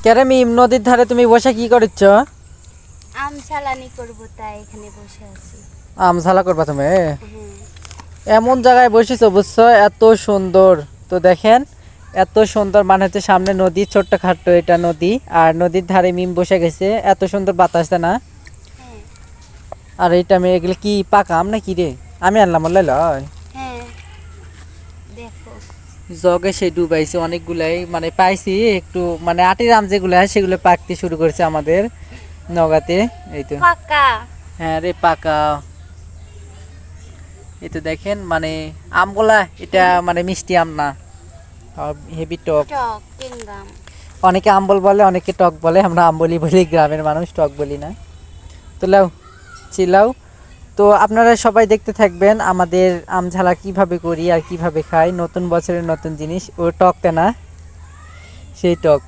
কেরে মিম, নদীর ধারে তুমি বসে কি করছ? আম চালানি করবো তাই এখানে বসে আছি। আম ঝালা করবা তুমি? হ্যাঁ। এমন জায়গায় বসেছো বুঝছো, এত সুন্দর। তো দেখেন, এত সুন্দর, মানে হচ্ছে সামনে নদী, ছোট্ট খাট্ট এটা নদী, আর নদীর ধারে মিম বসে গেছে, এত সুন্দর বাতাস দেয় না? হ্যাঁ। আর এইটা আমি এগুলো কি পাকা আম না কি রে? আমি আনলাম বললে লয়। হ্যাঁ দেখো। জগে সে ডুবাইছে অনেকগুলাই, মানে পাইছি একটু, মানে আটির আম যেগুলো হয় সেগুলো পাকতে শুরু করেছে আমাদের নগাতে। এই তো, পাকা। হ্যাঁ রে পাকা। এই তো দেখেন, মানে আমগুলা এটা মানে মিষ্টি আম না, হেভি টক। টক টিংগাম। অনেকে আম্বল বলে, অনেকে টক বলে, আমরা আম্বলি বলি, গ্রামের মানুষ টক বলি না। তো লাও, চিলাও। তো আপনারা সবাই দেখতে থাকবেন আমাদের আম ঝালা কিভাবে করি আর কিভাবে খাই। নতুন বছরের নতুন জিনিস, ও টকটা না, সেই টক।